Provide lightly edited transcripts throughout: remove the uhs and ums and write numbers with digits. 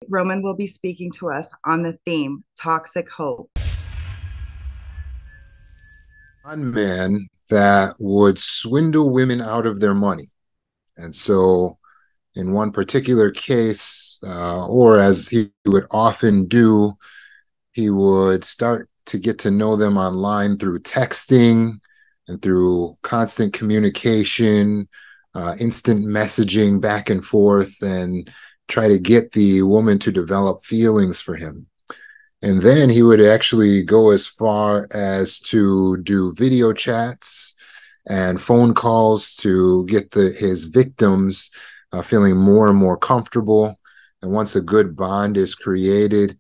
Roman will be speaking to us on the theme Toxic Hope. Con man that would swindle women out of their money. And so, in one particular case, or as he would often do, he would start to get to know them online through texting and through constant communication, instant messaging back and forth, and try to get the woman to develop feelings for him. And then he would actually go as far as to do video chats and phone calls to get his victims feeling more and more comfortable. And once a good bond is created,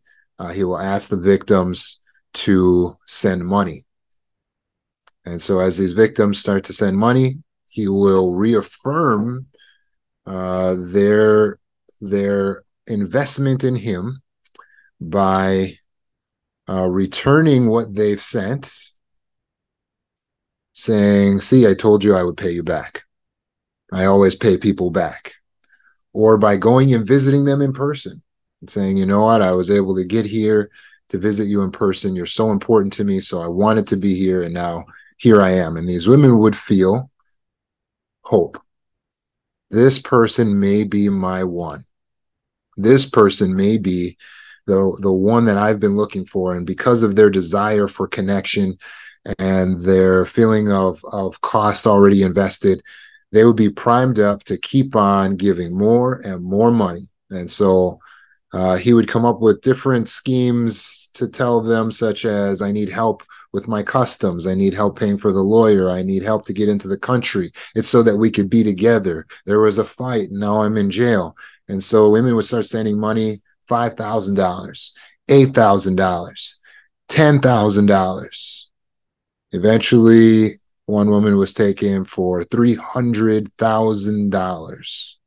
he will ask the victims to send money. And so as these victims start to send money, he will reaffirm their investment in him by returning what they've sent, saying, "See, I told you I would pay you back. I always pay people back." Or by going and visiting them in person and saying, "You know what? I was able to get here to visit you in person. You're so important to me. So I wanted to be here. And now here I am." And these women would feel hope. This person may be my one. This person may be the one that I've been looking for. And because of their desire for connection and their feeling of cost already invested, they would be primed up to keep on giving more and more money. And so he would come up with different schemes to tell them, such as, "I need help with my customs. I need help paying for the lawyer. I need help to get into the country. It's so that we could be together. There was a fight, and now I'm in jail." And so women would start sending money, $5,000, $8,000, $10,000. Eventually, one woman was taken for $300,000.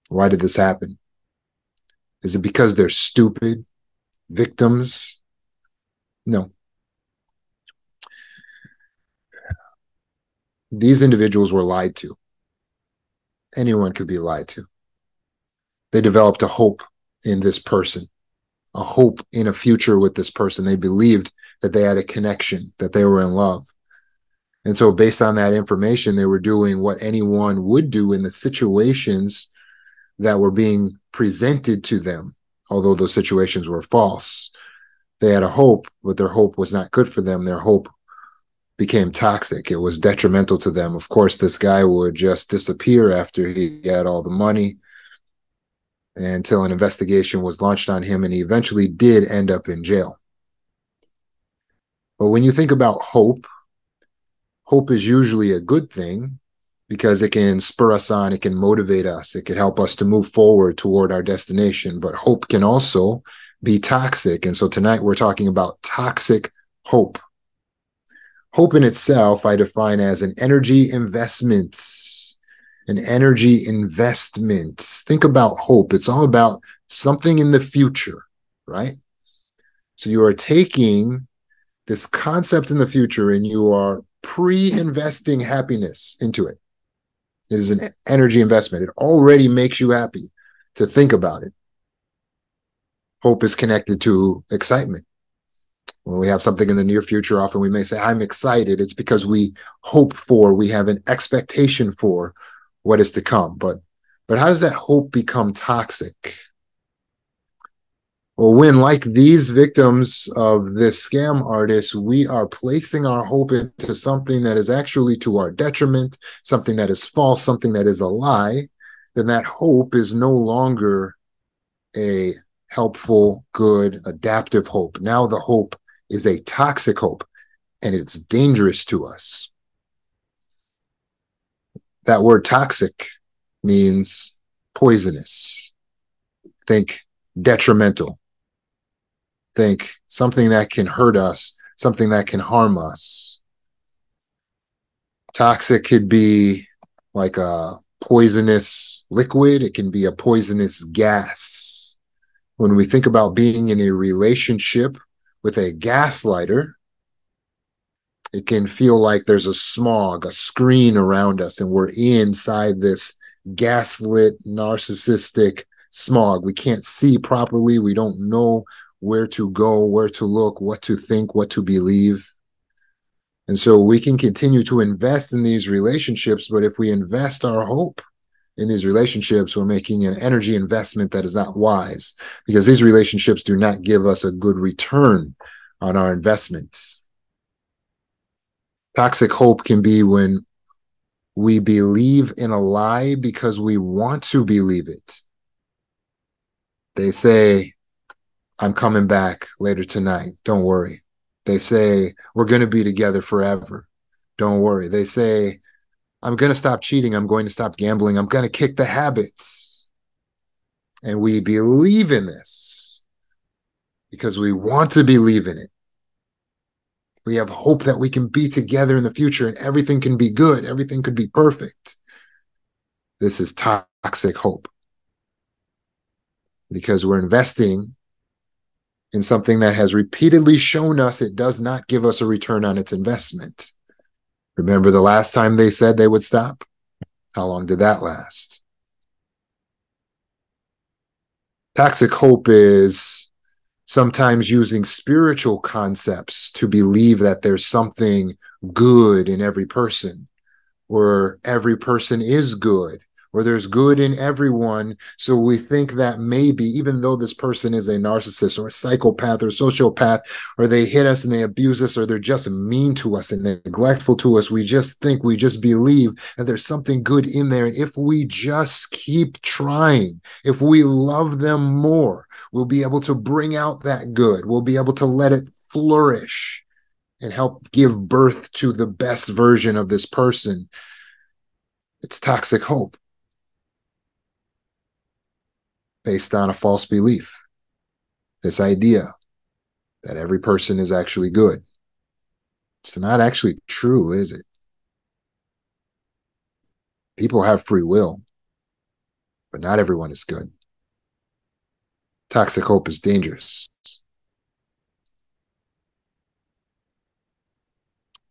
Why did this happen? Is it because they're stupid victims? No. These individuals were lied to. Anyone could be lied to. They developed a hope in this person, a hope in a future with this person. They believed that they had a connection, that they were in love. And so, based on that information, they were doing what anyone would do in the situations that were being presented to them, although those situations were false. They had a hope, but their hope was not good for them. Their hope became toxic. It was detrimental to them. Of course, this guy would just disappear after he had all the money until an investigation was launched on him, and he eventually did end up in jail. But when you think about hope, hope is usually a good thing because it can spur us on, it can motivate us, it can help us to move forward toward our destination. But hope can also be toxic. And so tonight we're talking about toxic hope. Hope in itself, I define as an energy investment. An energy investment. Think about hope. It's all about something in the future, right? So you are taking this concept in the future and you are pre-investing happiness into it. It is an energy investment. It already makes you happy to think about it. Hope is connected to excitement. When we have something in the near future, often we may say, "I'm excited." It's because we hope for, we have an expectation for what is to come. But how does that hope become toxic? Well, when, like these victims of this scam artist, we are placing our hope into something that is actually to our detriment, something that is false, something that is a lie, then that hope is no longer a helpful, good, adaptive hope. Now the hope is a toxic hope, and it's dangerous to us. That word toxic means poisonous. Think detrimental. Think something that can hurt us, something that can harm us. Toxic could be like a poisonous liquid, it can be a poisonous gas. When we think about being in a relationship with a gaslighter, it can feel like there's a smog, a screen around us, and we're inside this gaslit, narcissistic smog. We can't see properly. We don't know where to go, where to look, what to think, what to believe. And so we can continue to invest in these relationships, but if we invest our hope in these relationships, we're making an energy investment that is not wise, because these relationships do not give us a good return on our investments. Toxic hope can be when we believe in a lie because we want to believe it. They say, I'm coming back later tonight. Don't worry. They say, we're going to be together forever. Don't worry. They say, I'm going to stop cheating. I'm going to stop gambling. I'm going to kick the habits. And we believe in this because we want to believe in it. We have hope that we can be together in the future and everything can be good. Everything could be perfect. This is toxic hope because we're investing in something that has repeatedly shown us it does not give us a return on its investment. Remember the last time they said they would stop? How long did that last? Toxic hope is sometimes using spiritual concepts to believe that there's something good in every person, or every person is good, or there's good in everyone. So we think that maybe, even though this person is a narcissist or a psychopath or a sociopath, or they hit us and they abuse us, or they're just mean to us and neglectful to us, we just believe that there's something good in there. And if we just keep trying, if we love them more, we'll be able to bring out that good. We'll be able to let it flourish and help give birth to the best version of this person. It's toxic hope based on a false belief. This idea that every person is actually good. It's not actually true, is it? People have free will, but not everyone is good. Toxic hope is dangerous.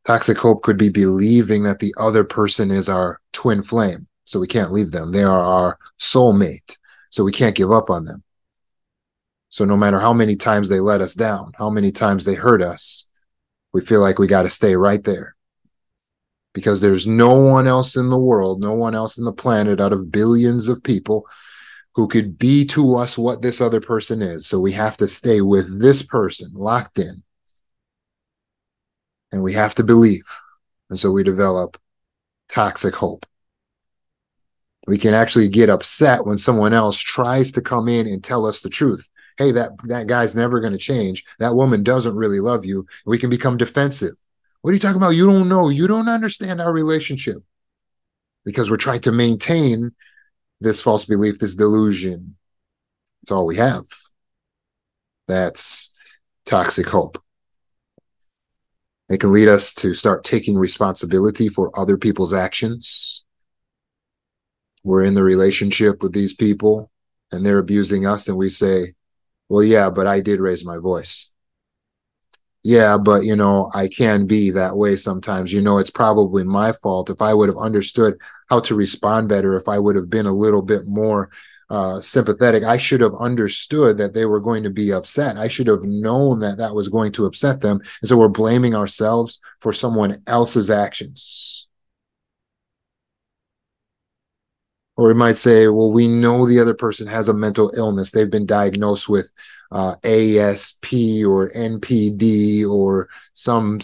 Toxic hope could be believing that the other person is our twin flame, so we can't leave them. They are our soulmate, so we can't give up on them. So no matter how many times they let us down, how many times they hurt us, we feel like we got to stay right there. Because there's no one else in the world, no one else in the planet out of billions of people who could be to us what this other person is. So we have to stay with this person locked in. And we have to believe. And so we develop toxic hope. We can actually get upset when someone else tries to come in and tell us the truth. Hey, that guy's never going to change. That woman doesn't really love you. We can become defensive. What are you talking about? You don't know. You don't understand our relationship. Because we're trying to maintain this false belief, this delusion. It's all we have. That's toxic hope. It can lead us to start taking responsibility for other people's actions. We're in the relationship with these people and they're abusing us, and we say, well, yeah, but I did raise my voice. Yeah, but, I can be that way sometimes. It's probably my fault. If I would have understood how to respond better, if I would have been a little bit more sympathetic, I should have understood that they were going to be upset. I should have known that that was going to upset them. And so we're blaming ourselves for someone else's actions. Or we might say, well, we know the other person has a mental illness. They've been diagnosed with ASP or NPD or some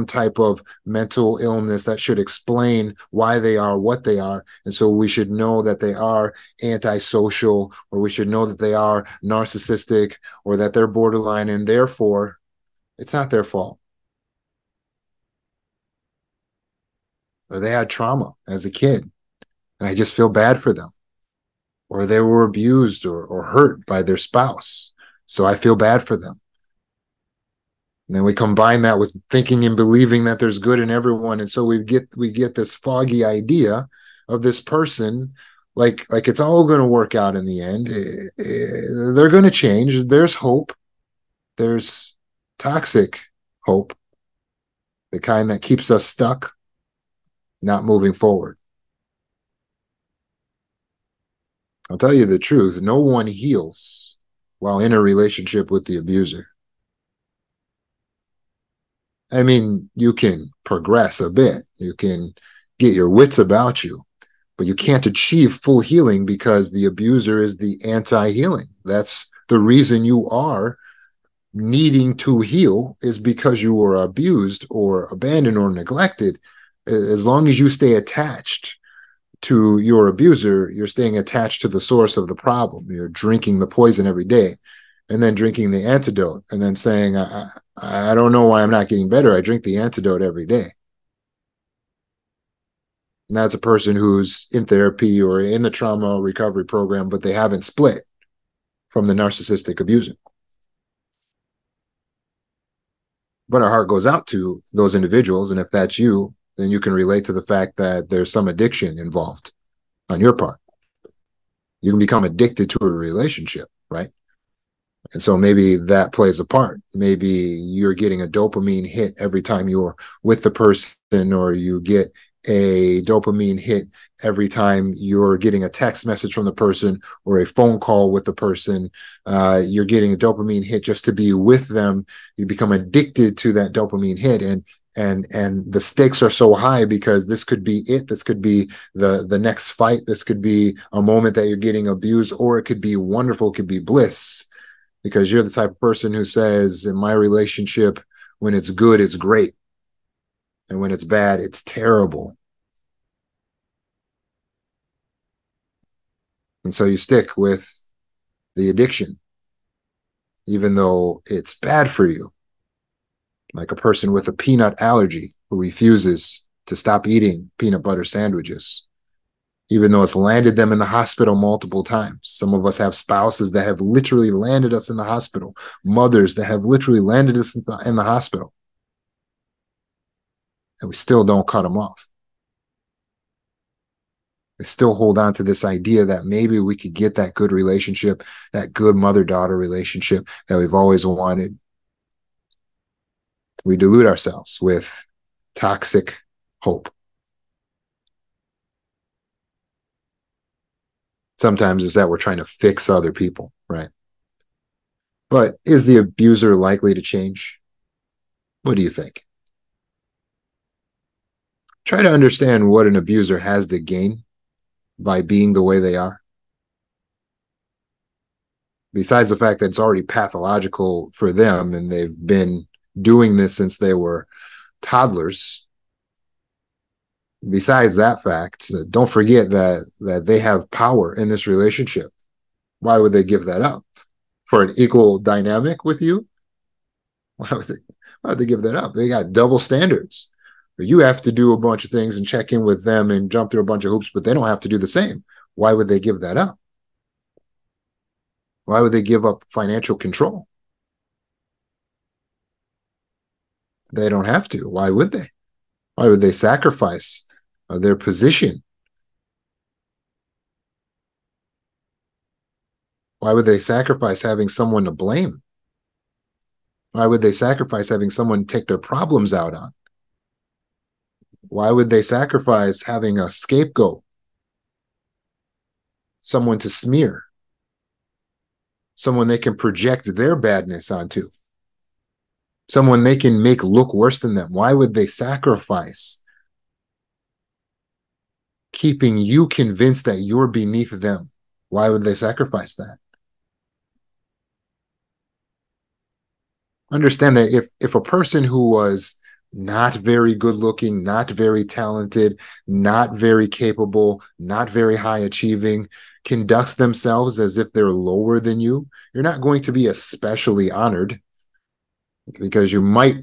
type of mental illness that should explain why they are what they are. And so we should know that they are antisocial, or we should know that they are narcissistic, or that they're borderline, and therefore it's not their fault. Or they had trauma as a kid, and I just feel bad for them. Or they were abused or hurt by their spouse, so I feel bad for them. And then we combine that with thinking and believing that there's good in everyone, and so we get this foggy idea of this person, like it's all going to work out in the end. They're going to change. There's hope. There's toxic hope, the kind that keeps us stuck, not moving forward. I'll tell you the truth. No one heals while in a relationship with the abuser. I mean, you can progress a bit. You can get your wits about you, but you can't achieve full healing because the abuser is the anti-healing. That's the reason you are needing to heal, is because you were abused or abandoned or neglected. As long as you stay attached to your abuser, you're staying attached to the source of the problem. You're drinking the poison every day and then drinking the antidote and then saying, I don't know why I'm not getting better. I drink the antidote every day. And that's a person who's in therapy or in the trauma recovery program, but they haven't split from the narcissistic abuser. But our heart goes out to those individuals. And if that's you, then you can relate to the fact that there's some addiction involved on your part. You can become addicted to a relationship, right? And so maybe that plays a part. Maybe you're getting a dopamine hit every time you're with the person, or you get a dopamine hit every time you're getting a text message from the person or a phone call with the person. You're getting a dopamine hit just to be with them. You become addicted to that dopamine hit, and the stakes are so high because this could be it. This could be the next fight. This could be a moment that you're getting abused, or it could be wonderful. It could be bliss, because you're the type of person who says, in my relationship, when it's good, it's great. And when it's bad, it's terrible. And so you stick with the addiction, even though it's bad for you. Like a person with a peanut allergy who refuses to stop eating peanut butter sandwiches, even though it's landed them in the hospital multiple times. Some of us have spouses that have literally landed us in the hospital, mothers that have literally landed us in the hospital, and we still don't cut them off. We still hold on to this idea that maybe we could get that good relationship, that good mother-daughter relationship that we've always wanted. We delude ourselves with toxic hope. Sometimes it's that we're trying to fix other people, right? But is the abuser likely to change? What do you think? Try to understand what an abuser has to gain by being the way they are. Besides the fact that it's already pathological for them and they've been doing this since they were toddlers. Besides that fact, don't forget that they have power in this relationship. Why would they give that up? For an equal dynamic with you? Why would they give that up? They got double standards. You have to do a bunch of things and check in with them and jump through a bunch of hoops, but they don't have to do the same. Why would they give that up? Why would they give up financial control? They don't have to. Why would they? Why would they sacrifice their position? Why would they sacrifice having someone to blame? Why would they sacrifice having someone take their problems out on? Why would they sacrifice having a scapegoat? Someone to smear? Someone they can project their badness onto? Someone they can make look worse than them? Why would they sacrifice keeping you convinced that you're beneath them? Why would they sacrifice that? Understand that if a person who was not very good looking, not very talented, not very capable, not very high achieving, conducts themselves as if they're lower than you, you're not going to be especially honored, because you might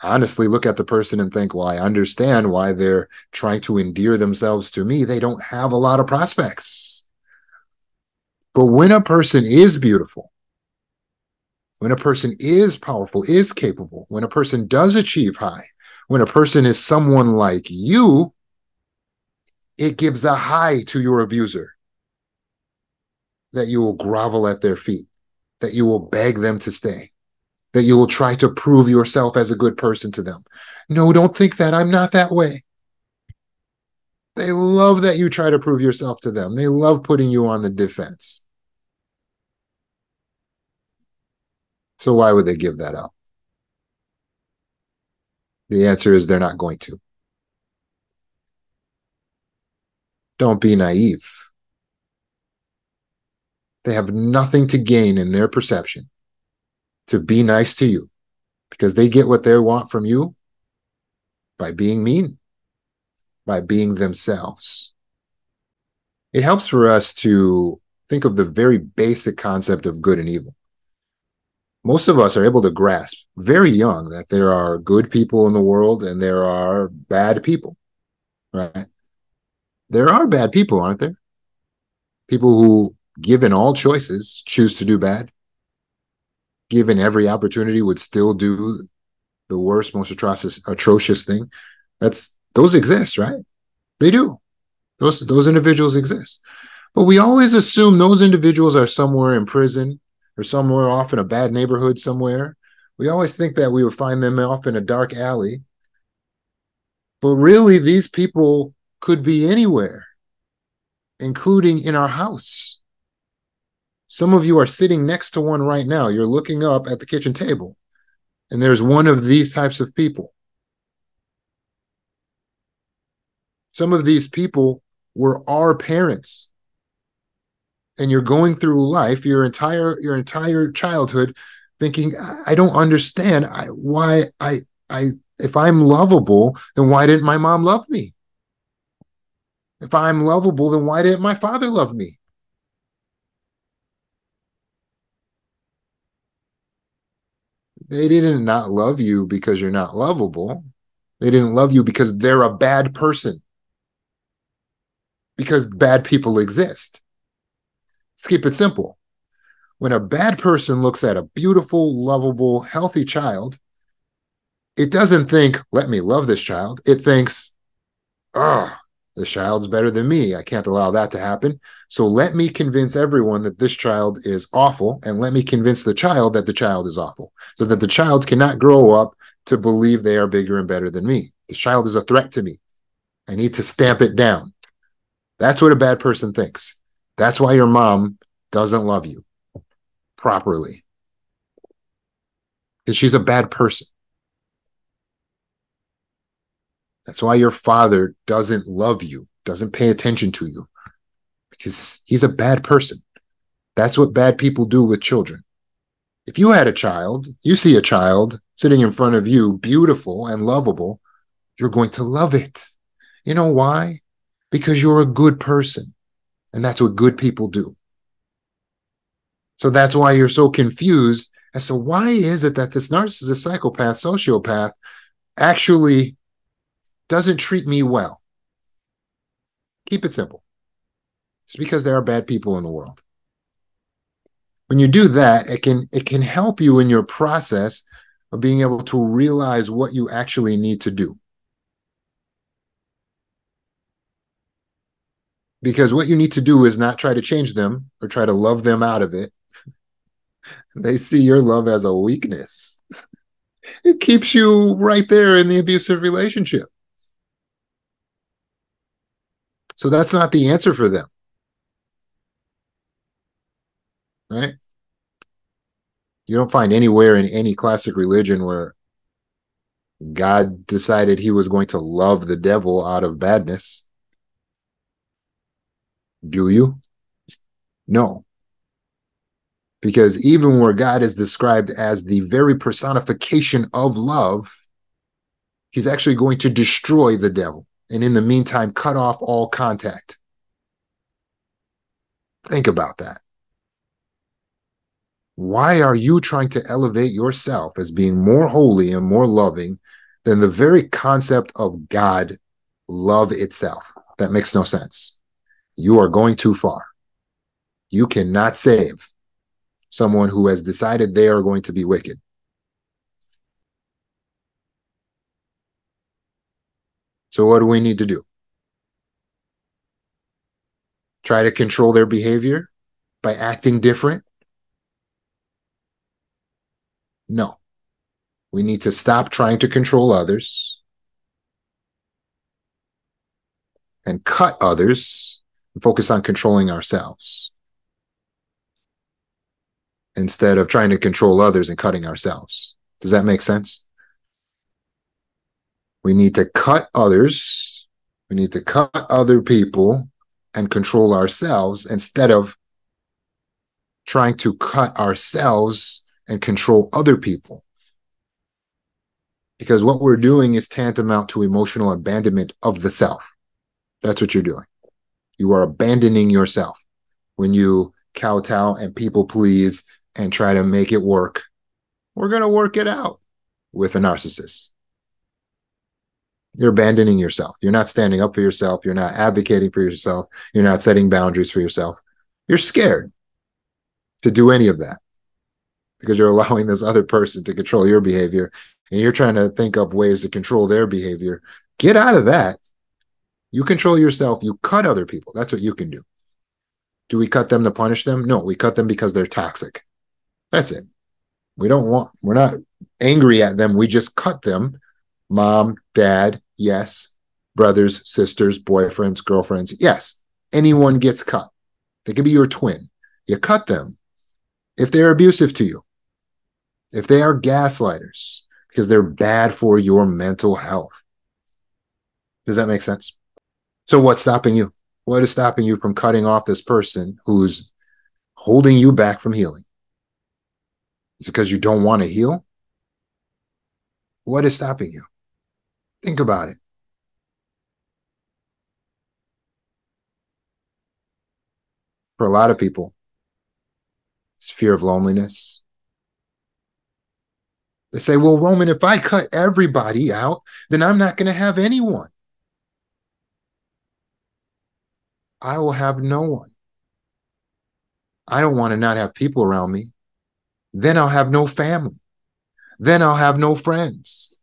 honestly look at the person and think, well, I understand why they're trying to endear themselves to me. They don't have a lot of prospects. But when a person is beautiful, when a person is powerful, is capable, when a person does achieve high, when a person is someone like you, it gives a high to your abuser that you will grovel at their feet, that you will beg them to stay, that you will try to prove yourself as a good person to them. No, don't think that. I'm not that way. They love that you try to prove yourself to them. They love putting you on the defense. So why would they give that up? The answer is they're not going to. Don't be naive. They have nothing to gain in their perception to be nice to you because they get what they want from you by being mean, by being themselves. It helps for us to think of the very basic concept of good and evil. Most of us are able to grasp very young that there are good people in the world and there are bad people, right? There are bad people, aren't there? People who, given all choices, choose to do bad, given every opportunity, would still do the worst, most atrocious thing. Those exist, right? They do. Those individuals exist. But we always assume those individuals are somewhere in prison or somewhere off in a bad neighborhood somewhere. We always think that we would find them off in a dark alley. But really, these people could be anywhere, including in our house. Some of you are sitting next to one right now. You're looking up at the kitchen table, and there's one of these types of people. Some of these people were our parents. And you're going through life, your entire childhood, thinking, I don't understand why I if I'm lovable, then why didn't my mom love me? If I'm lovable, then why didn't my father love me? They didn't not love you because you're not lovable. They didn't love you because they're a bad person, because bad people exist. Let's keep it simple. When a bad person looks at a beautiful, lovable, healthy child, it doesn't think, let me love this child. It thinks, oh, this child's better than me. I can't allow that to happen. So let me convince everyone that this child is awful, and let me convince the child that the child is awful, so that the child cannot grow up to believe they are bigger and better than me. The child is a threat to me. I need to stamp it down. That's what a bad person thinks. That's why your mom doesn't love you properly, because she's a bad person. That's why your father doesn't love you, doesn't pay attention to you, because he's a bad person. That's what bad people do with children. If you had a child, you see a child sitting in front of you, beautiful and lovable, you're going to love it. You know why? Because you're a good person. And that's what good people do. So that's why you're so confused as to why is it that this narcissist, psychopath, sociopath actually doesn't treat me well? Keep it simple. It's because there are bad people in the world. When you do that, it can help you in your process of being able to realize what you actually need to do. Because what you need to do is not try to change them or try to love them out of it. They see your love as a weakness. It keeps you right there in the abusive relationship. So that's not the answer for them, right? You don't find anywhere in any classic religion where God decided he was going to love the devil out of badness. Do you? No. Because even where God is described as the very personification of love, he's actually going to destroy the devil and in the meantime cut off all contact. Think about that. Why are you trying to elevate yourself as being more holy and more loving than the very concept of God, love itself? That makes no sense. You are going too far. You cannot save someone who has decided they are going to be wicked. So what do we need to do? Try to control their behavior by acting different? No. We need to stop trying to control others and cut others and focus on controlling ourselves instead of trying to control others and cutting ourselves. Does that make sense? We need to cut others. We need to cut other people and control ourselves instead of trying to cut ourselves and control other people. Because what we're doing is tantamount to emotional abandonment of the self. That's what you're doing. You are abandoning yourself when you kowtow and people please and try to make it work. We're going to work it out with a narcissist. You're abandoning yourself. You're not standing up for yourself. You're not advocating for yourself. You're not setting boundaries for yourself. You're scared to do any of that because you're allowing this other person to control your behavior and you're trying to think up ways to control their behavior. Get out of that. You control yourself. You cut other people. That's what you can do. Do we cut them to punish them? No, we cut them because they're toxic. That's it. We're not angry at them. We just cut them. Mom, dad, yes. Brothers, sisters, boyfriends, girlfriends, yes. Anyone gets cut. They could be your twin. You cut them if they're abusive to you, if they are gaslighters, because they're bad for your mental health. Does that make sense? So what's stopping you? What is stopping you from cutting off this person who's holding you back from healing? Is it because you don't want to heal? What is stopping you? Think about it. For a lot of people, it's fear of loneliness. They say, well, Roman, if I cut everybody out, then I'm not going to have anyone. I will have no one. I don't want to not have people around me. Then I'll have no family. Then I'll have no friends.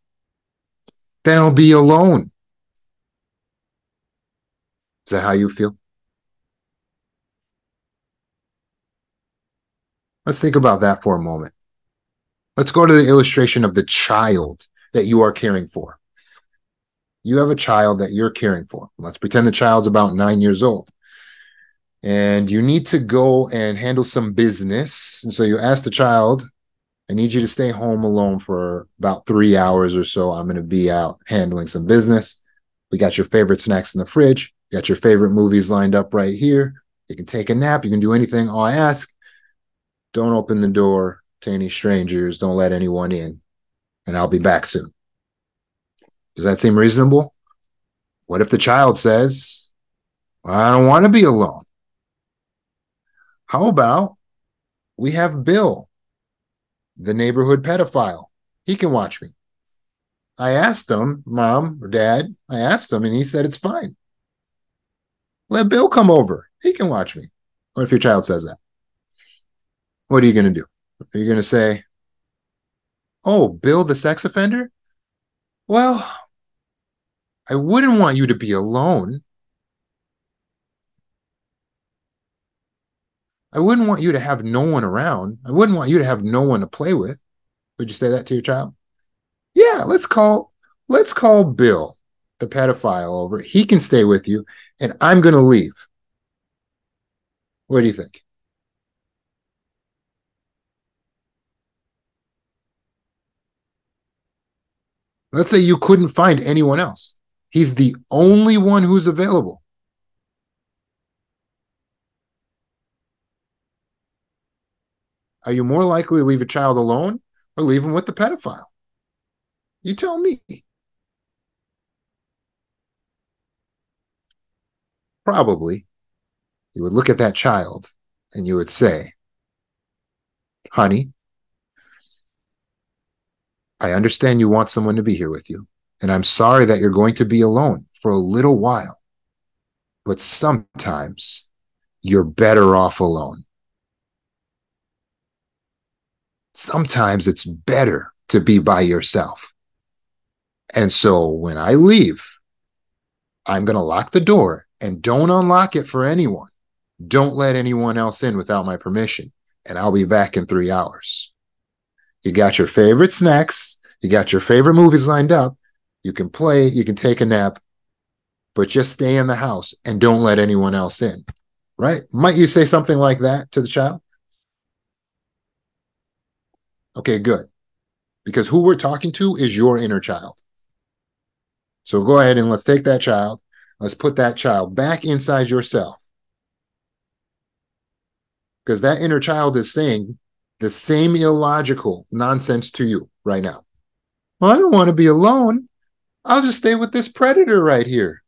Then I'll be alone. Is that how you feel? Let's think about that for a moment. Let's go to the illustration of the child that you are caring for. You have a child that you're caring for. Let's pretend the child's about 9 years old. And you need to go and handle some business. And so you ask the child, I need you to stay home alone for about 3 hours or so. I'm going to be out handling some business. We got your favorite snacks in the fridge. You got your favorite movies lined up right here. You can take a nap. You can do anything. All I ask, don't open the door to any strangers. Don't let anyone in. And I'll be back soon. Does that seem reasonable? What if the child says, well, I don't want to be alone? How about we have Bill, the neighborhood pedophile? He can watch me. I asked him, Mom or Dad, I asked him, and he said it's fine. Let Bill come over. He can watch me. What if your child says that? What are you going to do? Are you going to say, oh, Bill, the sex offender? Well, I wouldn't want you to be alone. I wouldn't want you to have no one around. I wouldn't want you to have no one to play with. Would you say that to your child? Yeah, let's call Bill, the pedophile, over. He can stay with you, and I'm going to leave. What do you think? Let's say you couldn't find anyone else. He's the only one who's available. Are you more likely to leave a child alone or leave him with the pedophile? You tell me. Probably you would look at that child and you would say, honey, I understand you want someone to be here with you, and I'm sorry that you're going to be alone for a little while, but sometimes you're better off alone. Sometimes it's better to be by yourself. And so when I leave, I'm going to lock the door and don't unlock it for anyone. Don't let anyone else in without my permission, and I'll be back in 3 hours. You got your favorite snacks. You got your favorite movies lined up. You can play. You can take a nap. but just stay in the house and don't let anyone else in. Right? Might you say something like that to the child? Okay, good. Because who we're talking to is your inner child. So go ahead and let's take that child. Let's put that child back inside yourself. Because that inner child is saying the same illogical nonsense to you right now. Well, I don't want to be alone. I'll just stay with this predator right here.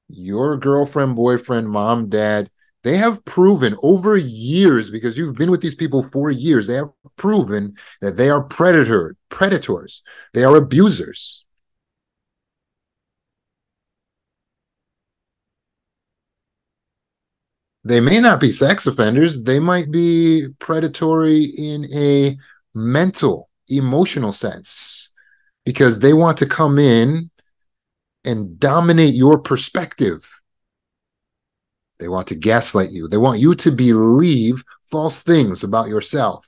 Your girlfriend, boyfriend, mom, dad, they have proven over years, because you've been with these people for years, they have proven that they are predators. They are abusers. They may not be sex offenders. They might be predatory in a mental, emotional sense, because they want to come in and dominate your perspective. They want to gaslight you. They want you to believe false things about yourself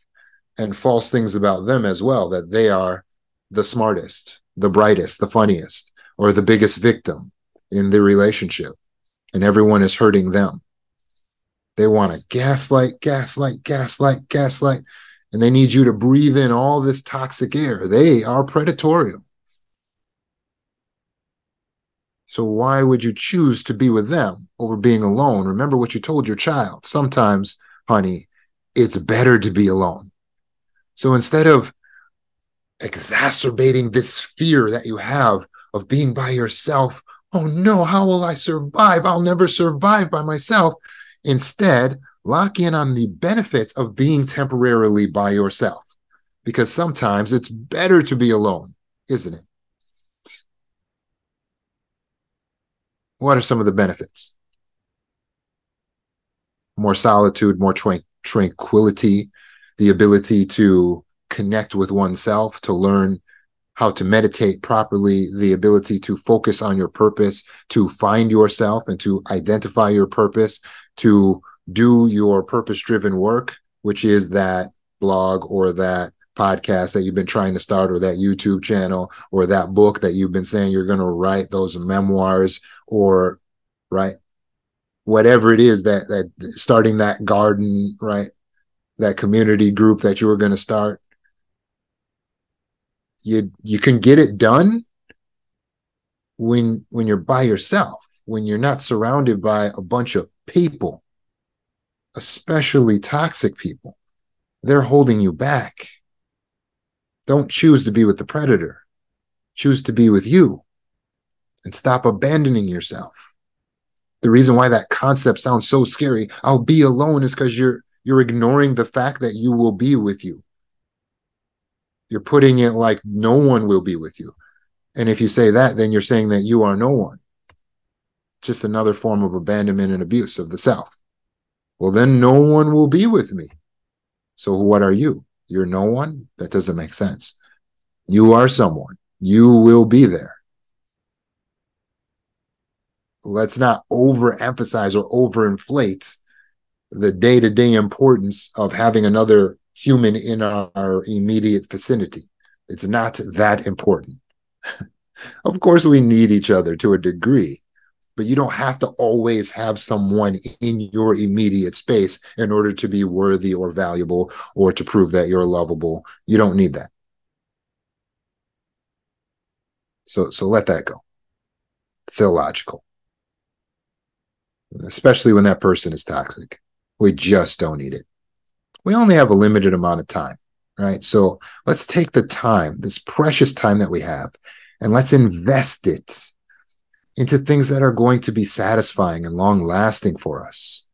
and false things about them as well, that they are the smartest, the brightest, the funniest, or the biggest victim in the relationship, and everyone is hurting them. They want to gaslight, gaslight, gaslight, gaslight, and they need you to breathe in all this toxic air. They are predatory. So why would you choose to be with them over being alone? Remember what you told your child. Sometimes, honey, it's better to be alone. So instead of exacerbating this fear that you have of being by yourself, oh no, how will I survive? I'll never survive by myself. Instead, lock in on the benefits of being temporarily by yourself, because sometimes it's better to be alone, isn't it? What are some of the benefits? More solitude, more tranquility, the ability to connect with oneself, to learn how to meditate properly, the ability to focus on your purpose, to find yourself and to identify your purpose, to do your purpose-driven work, which is that blog or that podcast that you've been trying to start, or that YouTube channel, or that book that you've been saying you're going to write, those memoirs, or right, whatever it is, that starting that garden, right, that community group that you were going to start. You can get it done when you're by yourself, when you're not surrounded by a bunch of people, especially toxic people. They're holding you back. Don't choose to be with the predator. Choose to be with you and stop abandoning yourself. The reason why that concept sounds so scary, I'll be alone, is because you're ignoring the fact that you will be with you. You're putting it like no one will be with you. And if you say that, then you're saying that you are no one. Just another form of abandonment and abuse of the self. Well, then no one will be with me. So what are you? You're no one? That doesn't make sense. You are someone. You will be there. Let's not overemphasize or overinflate the day-to-day importance of having another human in our immediate vicinity. It's not that important. Of course, we need each other to a degree, but you don't have to always have someone in your immediate space in order to be worthy or valuable or to prove that you're lovable. You don't need that. So let that go. It's illogical, especially when that person is toxic. We just don't need it. We only have a limited amount of time, right? So let's take the time, this precious time that we have, and let's invest it into things that are going to be satisfying and long lasting for us.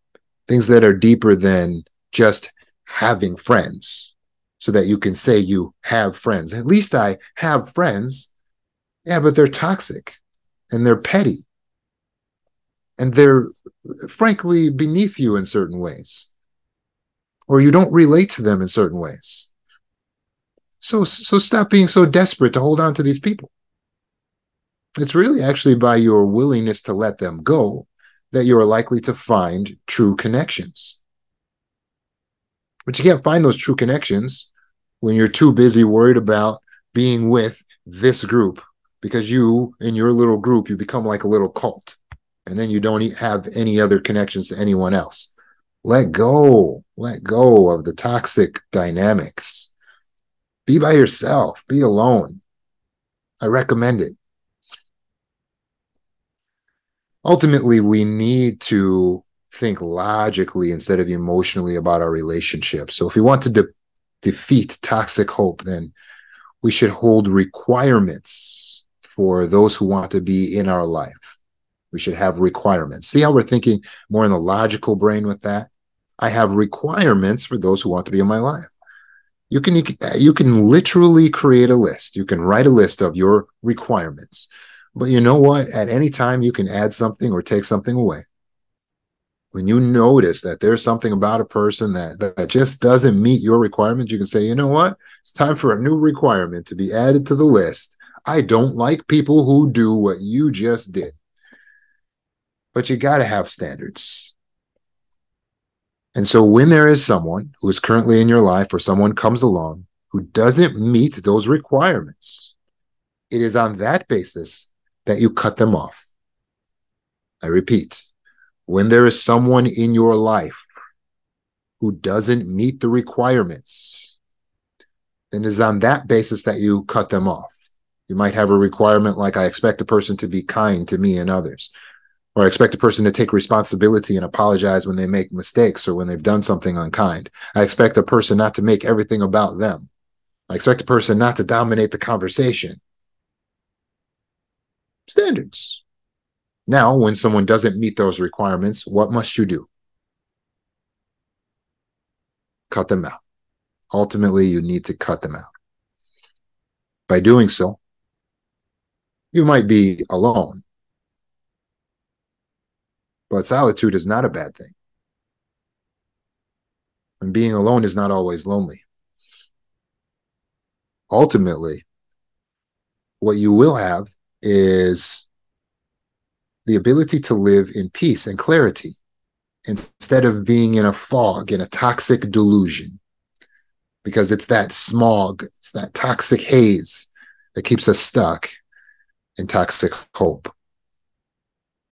Things that are deeper than just having friends, so that you can say you have friends. At least I have friends. Yeah, but they're toxic and they're petty and they're frankly beneath you in certain ways, or you don't relate to them in certain ways. So stop being so desperate to hold on to these people. It's really actually by your willingness to let them go that you are likely to find true connections. But you can't find those true connections when you're too busy worried about being with this group, because you, in your little group, you become like a little cult. And then you don't have any other connections to anyone else. Let go. Let go of the toxic dynamics. Be by yourself. Be alone. I recommend it. Ultimately, we need to think logically instead of emotionally about our relationship. So if we want to defeat toxic hope, then we should hold requirements for those who want to be in our life. We should have requirements. See how we're thinking more in the logical brain with that? I have requirements for those who want to be in my life. You can literally create a list. You can write a list of your requirements. But you know what? At any time, you can add something or take something away. When you notice that there's something about a person that just doesn't meet your requirements, you can say, you know what? It's time for a new requirement to be added to the list. I don't like people who do what you just did. But you got to have standards. And so when there is someone who is currently in your life or someone comes along who doesn't meet those requirements, it is on that basis that you cut them off. I repeat, when there is someone in your life who doesn't meet the requirements, then it is on that basis that you cut them off. You might have a requirement like, I expect a person to be kind to me and others, or I expect a person to take responsibility and apologize when they make mistakes or when they've done something unkind. I expect a person not to make everything about them. I expect a person not to dominate the conversation. Standards. Now, when someone doesn't meet those requirements, what must you do? Cut them out. Ultimately, you need to cut them out. By doing so, you might be alone, but solitude is not a bad thing. And being alone is not always lonely. Ultimately, what you will have is the ability to live in peace and clarity instead of being in a fog, in a toxic delusion, because it's that smog, it's that toxic haze that keeps us stuck in toxic hope.